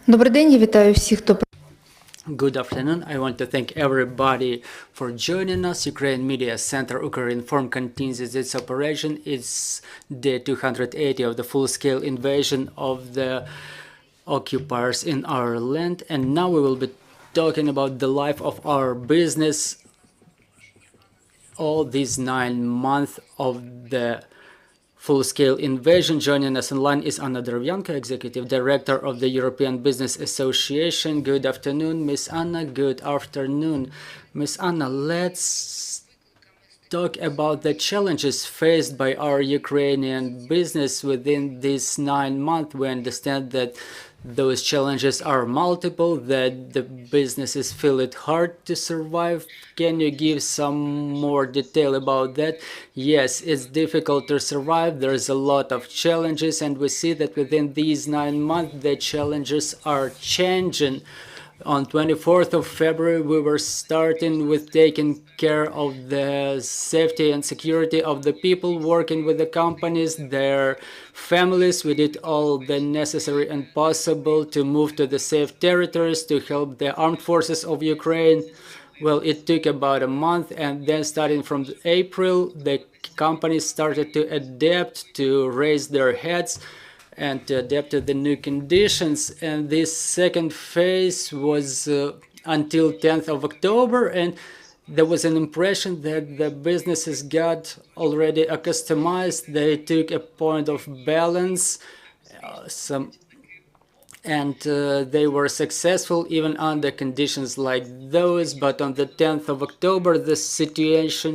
Добрий день, я вітаю всіх, хто Good afternoon. I want to thank everybody for joining us. Ukraine Media Center Ukrinform continues its operation. It's day 280 of the full-scale invasion of the occupiers in our land. And now we will be talking about the life of our business all these 9 months of the full-scale invasion. Joining us online is Anna Derevyanko, Executive Director of the European Business Association. Good afternoon, Miss Anna. Good afternoon, Miss Anna. Let's talk about the challenges faced by our Ukrainian business within these 9 months. We understand that those challenges are multiple, that the businesses feel it hard to survive. Can you give some more detail about that? Yes, it's difficult to survive. There's a lot of challenges, and we see that within these 9 months, the challenges are changing. On 24th of February, we were starting with taking care of the safety and security of the people working with the companies, their families. We did all the necessary and possible to move to the safe territories to help the armed forces of Ukraine. Well, it took about a month, and then starting from April, the companies started to adapt, to raise their heads, and to adapt to the new conditions. And this second phase was until 10th of October, and there was an impression that the businesses got already accustomed. They took a point of balance, they were successful even under conditions like those. But on the 10th of October, the situation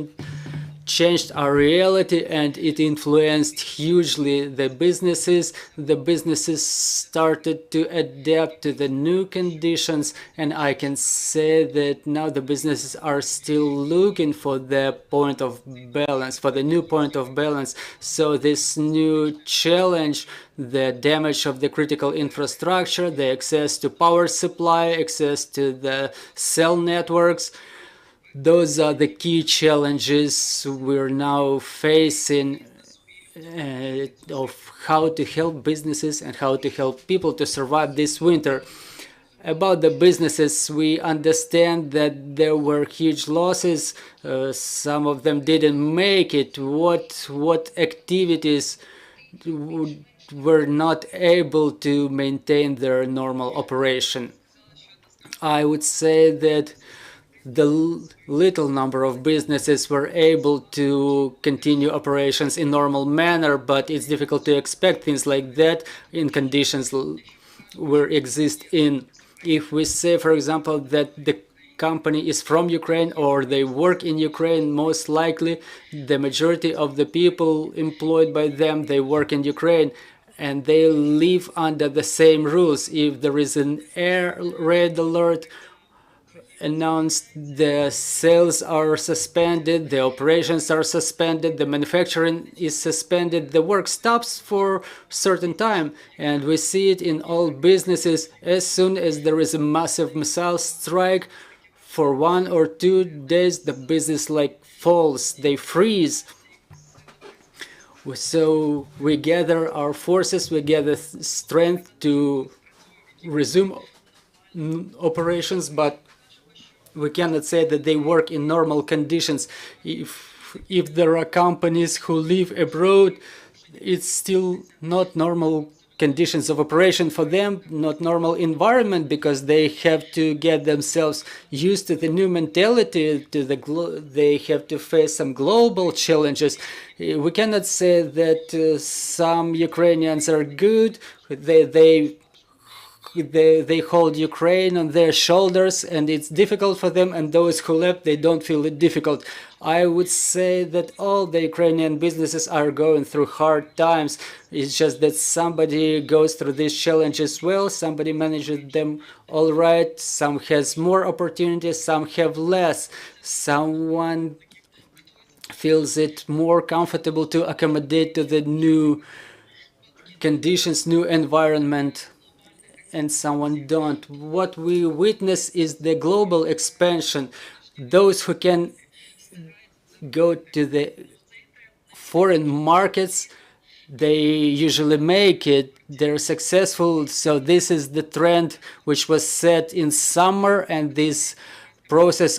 changed our reality, and it influenced hugely the businesses. The businesses started to adapt to the new conditions, and I can say that now the businesses are still looking for the point of balance, for the new point of balance. So this new challenge, the damage of the critical infrastructure, the access to power supply, access to the cell networks, those are the key challenges we're now facing, of how to help businesses and how to help people to survive this winter. About the businesses, we understand that there were huge losses. Some of them didn't make it. What activities were not able to maintain their normal operation? I would say that the little number of businesses were able to continue operations in normal manner, but it's difficult to expect things like that in conditions we exist in. If we say, for example, that the company is from Ukraine or they work in Ukraine, most likely the majority of the people employed by them, they work in Ukraine, and they live under the same rules. If there is an red alert announced, the sales are suspended, the operations are suspended, the manufacturing is suspended, the work stops for a certain time. And we see it in all businesses. As soon as there is a massive missile strike, for 1 or 2 days the business falls, they freeze. So we gather our forces, we gather strength to resume operations, but we cannot say that they work in normal conditions. If there are companies who live abroad, it's still not normal conditions of operation for them, not normal environment, because they have to get themselves used to the new mentality, they have to face some global challenges. We cannot say that some Ukrainians are good, they hold Ukraine on their shoulders and it's difficult for them, and those who left, they don't feel it difficult. I would say that all the Ukrainian businesses are going through hard times. It's just that somebody goes through these challenges well, somebody manages them all right, some has more opportunities, some have less. Someone feels it more comfortable to accommodate to the new conditions, new environment, and someone don't. What we witness is the global expansion. Those who can go to the foreign markets, they usually make it. They're successful. So this is the trend which was set in summer, and this process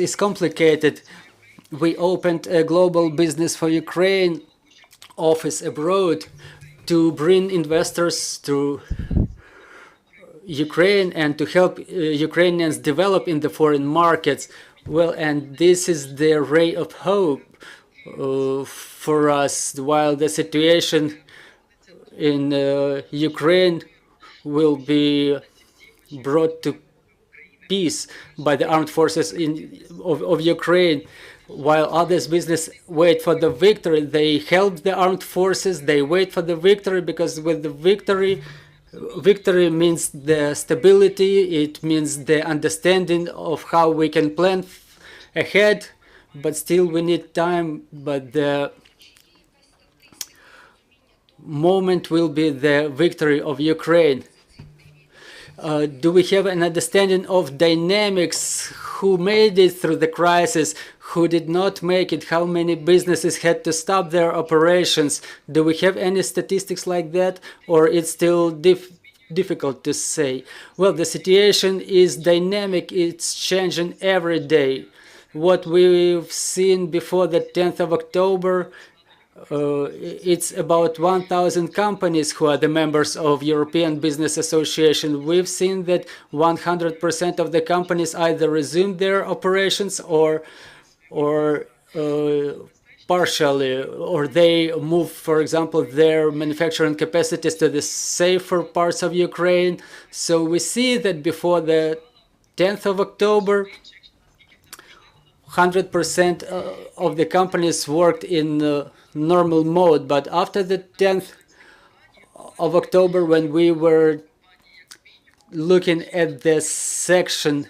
is complicated. We opened a global business for Ukraine office abroad to bring investors to Ukraine and to help Ukrainians develop in the foreign markets. Well, and this is the ray of hope for us, while the situation in Ukraine will be brought to peace by the armed forces of Ukraine. While others business wait for the victory, they help the armed forces, they wait for the victory, because with the victory means the stability, it means the understanding of how we can plan ahead, but still we need time. But the moment will be the victory of Ukraine. Do we have an understanding of dynamics? Who made it through the crisis? Who did not make it? How many businesses had to stop their operations? Do we have any statistics like that, or it's still difficult to say? Well, the situation is dynamic. It's changing every day. What we've seen before the 10th of October, it's about 1,000 companies who are the members of European Business Association. We've seen that 100% of the companies either resumed their operations or partially, or they move, for example, their manufacturing capacities to the safer parts of Ukraine. So we see that before the 10th of October, 100% of the companies worked in normal mode. But after the 10th of October, when we were looking at this section,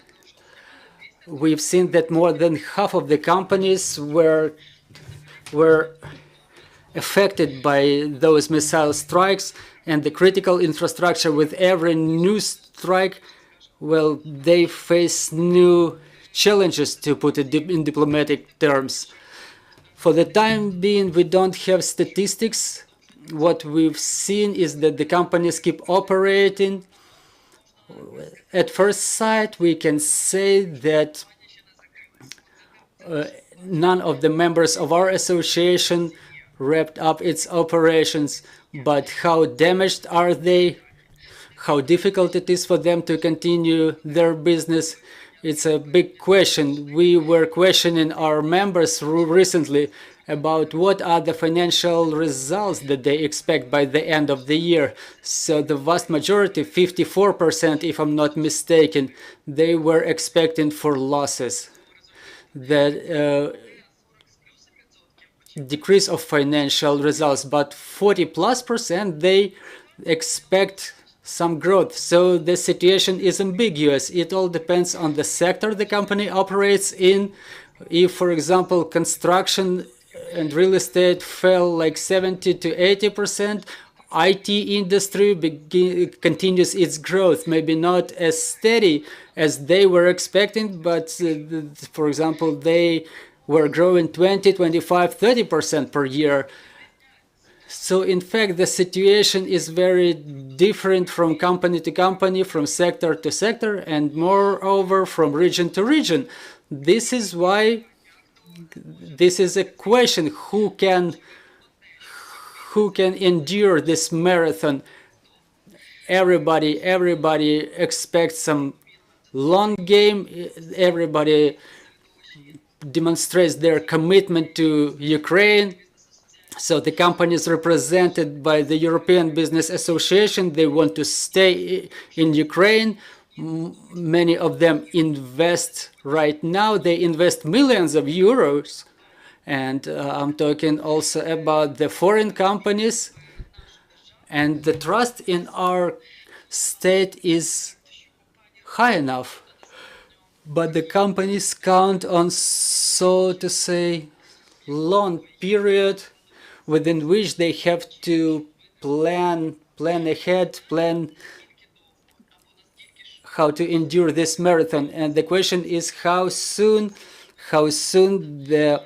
we've seen that more than half of the companies were affected by those missile strikes, and the critical infrastructure, with every new strike, well, they face new challenges, to put it in diplomatic terms. For the time being, we don't have statistics. What we've seen is that the companies keep operating. At first sight, we can say that none of the members of our association wrapped up its operations, but how damaged are they? How difficult it is for them to continue their business? It's a big question. We were questioning our members recently about what are the financial results that they expect by the end of the year. So the vast majority, 54%, if I'm not mistaken, they were expecting for losses. The decrease of financial results, but 40+%, they expect some growth. So the situation is ambiguous. It all depends on the sector the company operates in. If, for example, construction and real estate fell like 70 to 80%, IT industry continues its growth, maybe not as steady as they were expecting, but for example, they were growing 20, 25, 30% per year. So in fact, the situation is very different from company to company, from sector to sector, and moreover from region to region. This is why this is a question: who can endure this marathon? Everybody expects some long game. Everybody demonstrates their commitment to Ukraine. So the companies represented by the European Business Association, they want to stay in Ukraine. Many of them invest right now. They invest millions of euros. And I'm talking also about the foreign companies. And the trust in our state is high enough. But the companies count on, so to say, long period within which they have to plan ahead, plan how to endure this marathon. And the question is how soon the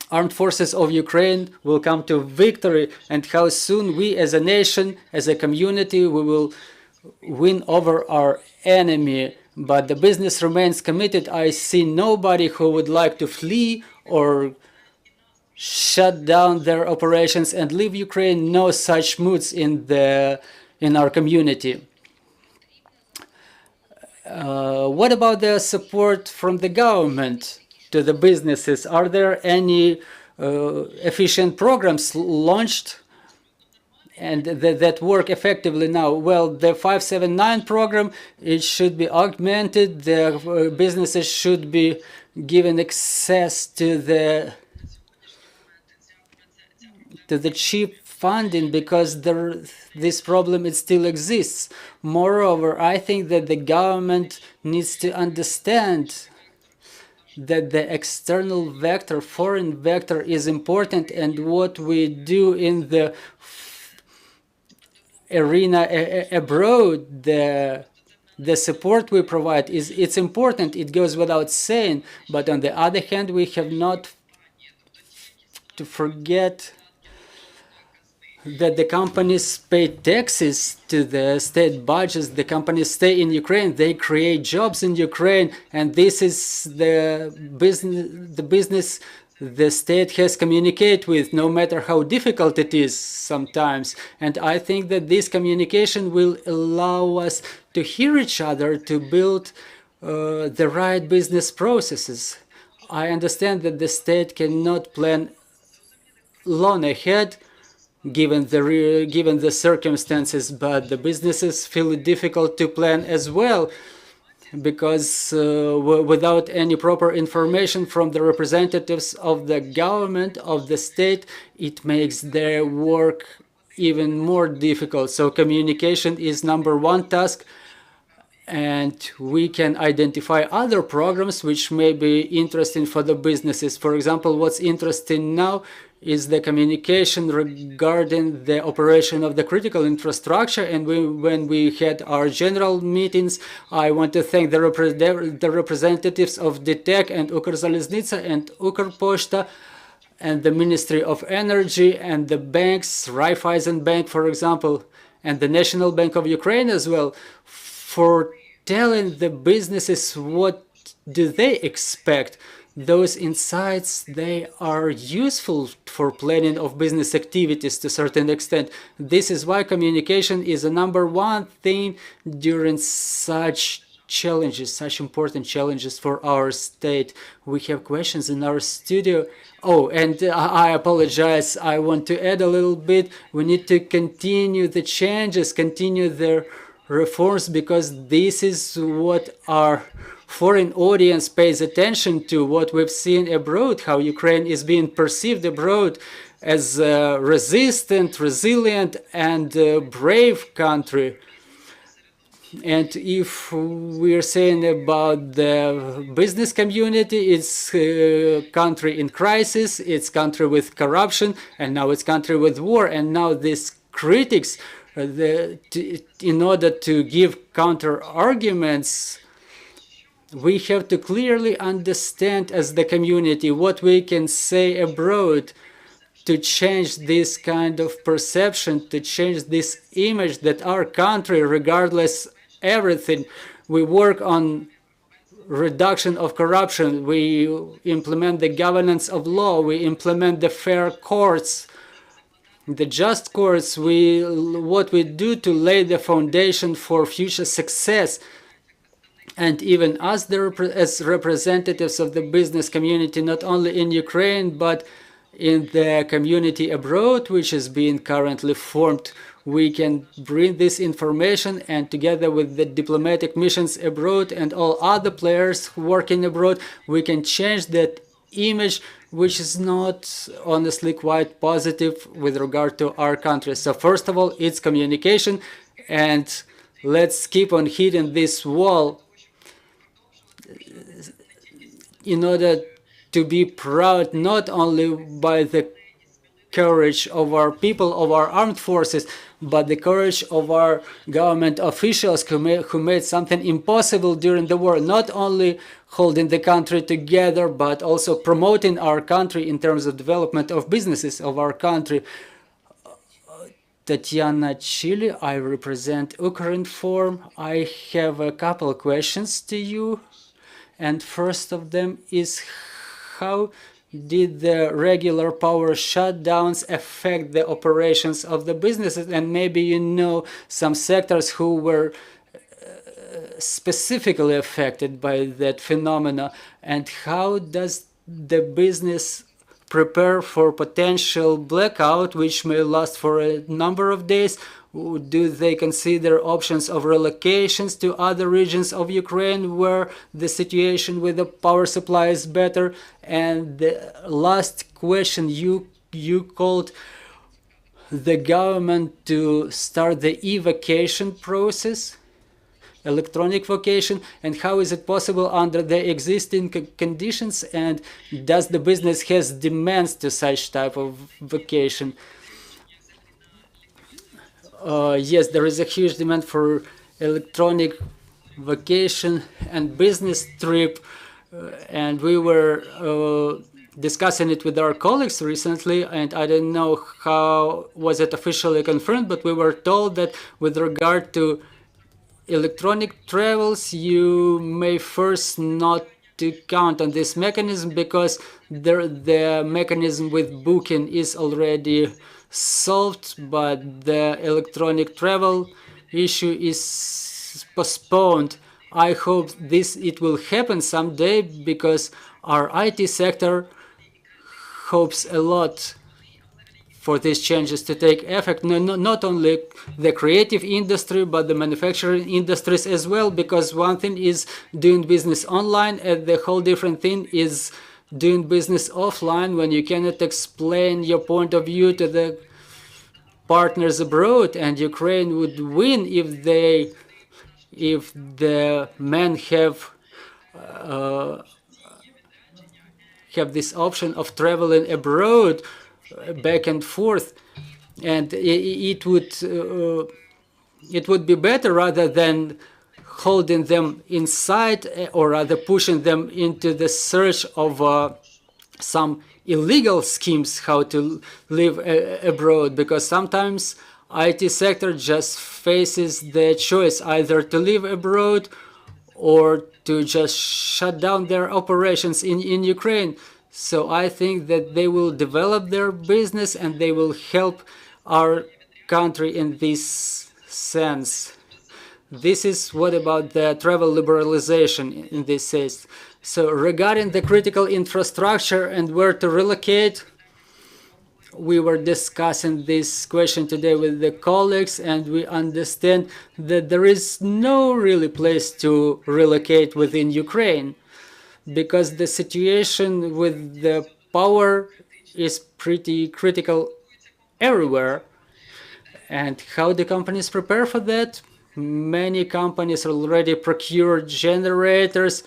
armed forces of Ukraine will come to victory, and how soon we as a nation, as a community, we will win over our enemy. But the business remains committed. I see nobody who would like to flee or shut down their operations and leave Ukraine. No such moods in our community. What about the support from the government to the businesses? Are there any efficient programs launched and that work effectively now? Well, the 579 program, it should be augmented. The businesses should be given access to the cheap funding, because this problem, it still exists. Moreover, I think that the government needs to understand that the external vector, foreign vector, is important, and what we do in the arena abroad, the support we provide, it's important. It goes without saying. But on the other hand, we have not to forget that the companies pay taxes to the state budgets. The companies stay in Ukraine. They create jobs in Ukraine, and this is the business the state has communicate with, no matter how difficult it is sometimes. And I think that this communication will allow us to hear each other, to build the right business processes. I understand that the state cannot plan long ahead, given the circumstances, but the businesses feel it difficult to plan as well, because without any proper information from the representatives of the government, of the state, it makes their work even more difficult. So communication is #1 task, and we can identify other programs which may be interesting for the businesses. For example, what's interesting now is the communication regarding the operation of the critical infrastructure. And when we had our general meetings, I want to thank the representatives of DTEC and Ukrzaliznytsa and Ukrposhta and the Ministry of Energy and the banks, Raiffeisen Bank, for example, and the National Bank of Ukraine as well, for telling the businesses what do they expect. Those insights, they are useful for planning of business activities to a certain extent. This is why communication is a #1 thing during such challenges, such important challenges for our state. We have questions in our studio. Oh, and I apologize. I want to add a little bit. We need to continue the changes, continue the reforms, because this is what our foreign audience pays attention to, what we've seen abroad, how Ukraine is being perceived abroad as a resistant, resilient, and brave country. And if we're saying about the business community, it's a country in crisis, it's country with corruption, and now it's country with war. And now these critics, in order to give counter arguments, we have to clearly understand as the community what we can say abroad to change this kind of perception, to change this image that our country, regardless everything, we work on reduction of corruption, we implement the governance of law, we implement the fair courts, the just courts, what we do to lay the foundation for future success. And even us, as representatives of the business community, not only in Ukraine, but in the community abroad, which is being currently formed, we can bring this information, and together with the diplomatic missions abroad and all other players working abroad, we can change that image, which is not honestly quite positive with regard to our country. So first of all, it's communication, and let's keep on hitting this wall in order to be proud not only by the courage of our people, of our armed forces, but the courage of our government officials who made something impossible during the war, not only holding the country together, but also promoting our country in terms of development of businesses of our country. Tatiana Chile, I represent Ukrinform. I have a couple of questions to you. And first of them is, how did the regular power shutdowns affect the operations of the businesses? And maybe you know some sectors who were specifically affected by that phenomena. And how does the business prepare for potential blackout, which may last for a number of days? Do they consider options of relocations to other regions of Ukraine where the situation with the power supply is better? And the last question, you called the government to start the e-vacation process, electronic vacation, and how is it possible under the existing conditions, and does the business has demands to such type of vacation? Yes, there is a huge demand for electronic vacation and business trip, and we were discussing it with our colleagues recently, and I don't know how was it officially confirmed, but we were told that with regard to electronic travels, you may first not to count on this mechanism because the mechanism with booking is already solved, but the electronic travel issue is postponed. I hope it will happen someday because our IT sector hopes a lot for these changes to take effect. Not only the creative industry, but the manufacturing industries as well, because one thing is doing business online and the whole different thing is doing business offline when you cannot explain your point of view to the partners abroad. And Ukraine would win if the men have this option of traveling abroad back and forth, and it would be better rather than holding them inside, or rather pushing them into the search of some illegal schemes how to live abroad, because sometimes IT sector just faces the choice either to live abroad or to just shut down their operations in Ukraine. So I think that they will develop their business and they will help our country in this sense. This is what about the travel liberalization in this sense. So regarding the critical infrastructure and where to relocate, we were discussing this question today with the colleagues, and we understand that there is no really place to relocate within Ukraine, because the situation with the power is pretty critical everywhere. And how the companies prepare for that? Many companies already procure generators,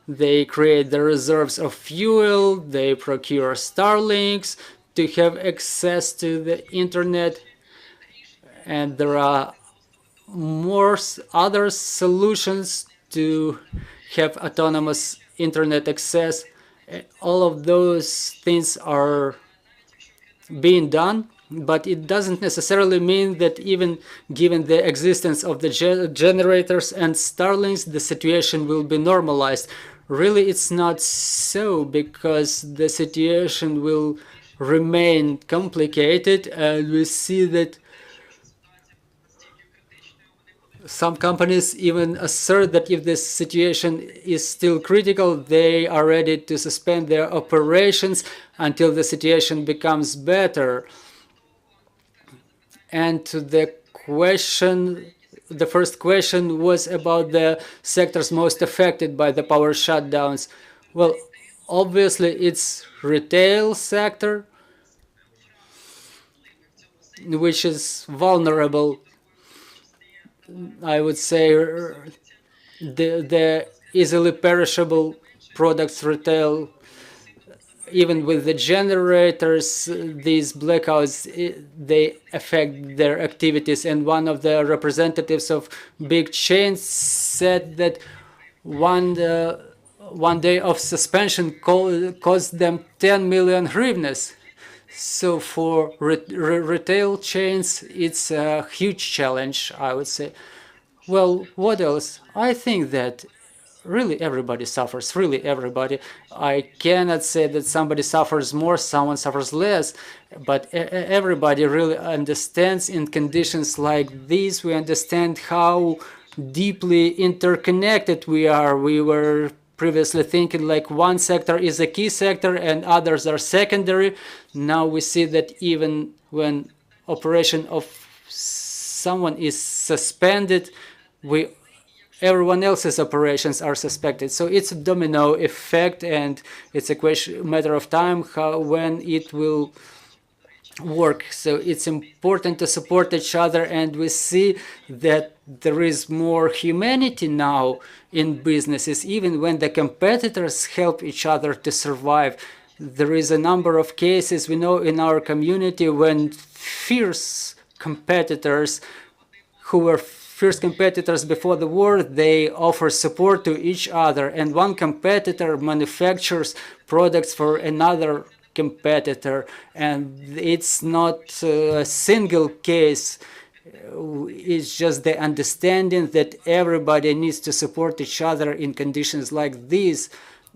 they create the reserves of fuel, they procure Starlinks to have access to the internet, and there are more other solutions to have autonomous internet access. All of those things are being done, but it doesn't necessarily mean that even given the existence of the generators and Starlinks, the situation will be normalized. Really, it's not so, because the situation will remain complicated, and we see that some companies even assert that if this situation is still critical, they are ready to suspend their operations until the situation becomes better. And the first question was about the sectors most affected by the power shutdowns. Well, obviously it's retail sector, which is vulnerable. I would say the easily perishable products retail even with the generators, these blackouts, they affect their activities. And one of the representatives of big chains said that one day of suspension cost them 10 million hryvnias. So for retail chains, it's a huge challenge, I would say. Well, what else? I think that really everybody suffers, really everybody. I cannot say that somebody suffers more, someone suffers less, but everybody really understands in conditions like these. We understand how deeply interconnected we are. We were previously thinking like one sector is a key sector and others are secondary. Now we see that even when operation of someone is suspended, everyone else's operations are suspected. So it's a domino effect, and it's a matter of time when it will work. So it's important to support each other, and we see that there is more humanity now in businesses, even when the competitors help each other to survive. There is a number of cases we know in our community when fierce competitors who were fierce competitors before the war, they offer support to each other, and one competitor manufactures products for another competitor, and it's not a single case. It's just the understanding that everybody needs to support each other in conditions like these,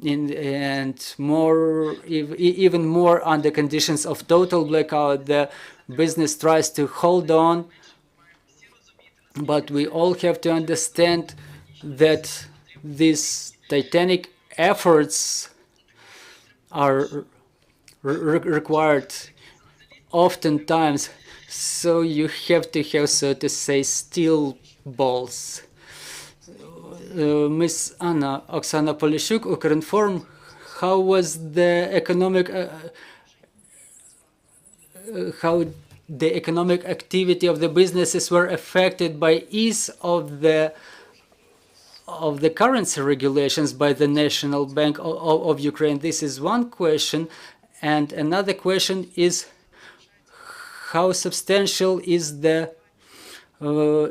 and more, even more under conditions of total blackout. The business tries to hold on, but we all have to understand that these titanic efforts are required oftentimes, so you have to have, so to say, steel balls. Miss Anna, Oksana Polishuk, Ukrinform, how was the economic how the economic activity of the businesses were affected by ease of the currency regulations by the National Bank of Ukraine? This is one question. And another question is, how substantial is the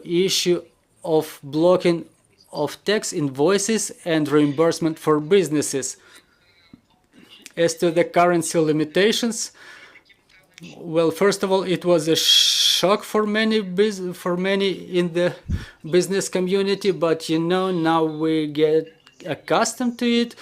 issue of blocking of tax invoices and reimbursement for businesses? As to the currency limitations, well, first of all, it was a shock for many in the business community, but now we get accustomed to it.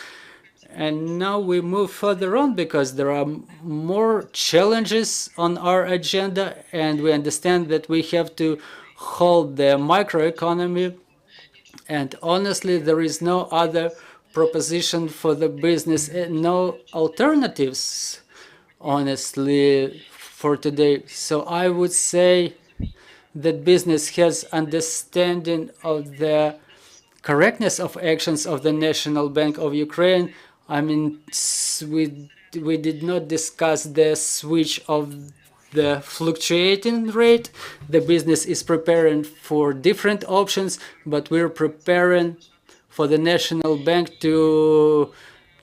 And now we move further on because there are more challenges on our agenda, and we understand that we have to hold the microeconomy. And honestly, there is no other proposition for the business, no alternatives, honestly, for today. So I would say that business has understanding of the correctness of actions of the National Bank of Ukraine. I mean, we did not discuss the switch of the fluctuating rate. The business is preparing for different options, but we're preparing for the National Bank to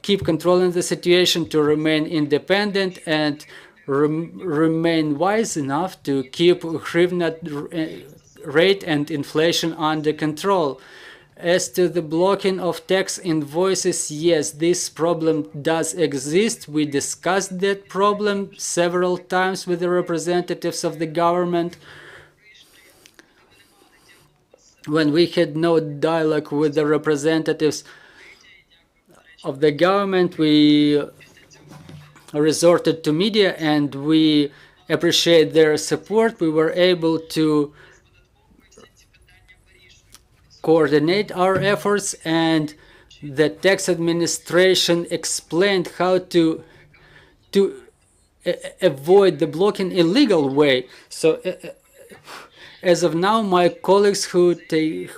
keep controlling the situation, to remain independent, and remain wise enough to keep hryvnia rate and inflation under control. As to the blocking of tax invoices, yes, this problem does exist. We discussed that problem several times with the representatives of the government. When we had no dialogue with the representatives of the government, we resorted to media, and we appreciate their support. We were able to coordinate our efforts, and the tax administration explained how to avoid the blocking illegal way. So as of now, my colleagues who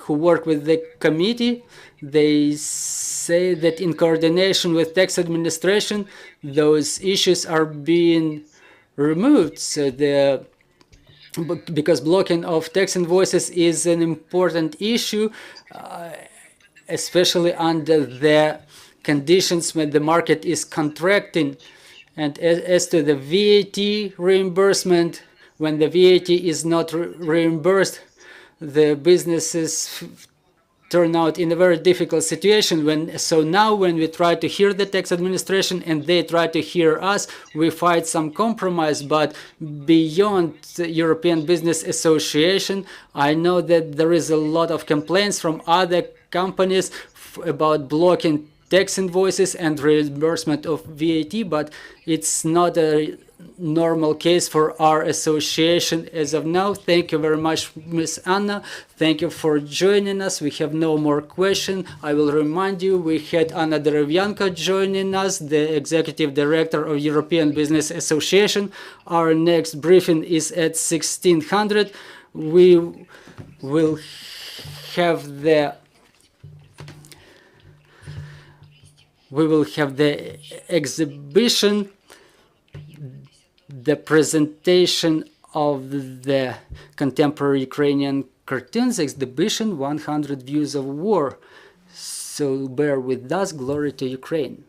work with the committee, they say that in coordination with tax administration, those issues are being removed. So because blocking of tax invoices is an important issue, especially under the conditions when the market is contracting. And as to the VAT reimbursement, when the VAT is not reimbursed, the businesses turn out in a very difficult situation. So now when we try to hear the tax administration and they try to hear us, we find some compromise. But beyond the European Business Association, I know that there is a lot of complaints from other companies about blocking tax invoices and reimbursement of VAT, but it's not a normal case for our association as of now. Thank you very much, Ms. Anna. Thank you for joining us. We have no more questions. I will remind you, we had Anna Derevyanko joining us, the Executive Director of European Business Association. Our next briefing is at 1600. We will have the exhibition, the presentation of the contemporary Ukrainian cartoons exhibition, 100 Views of War. So bear with us. Glory to Ukraine.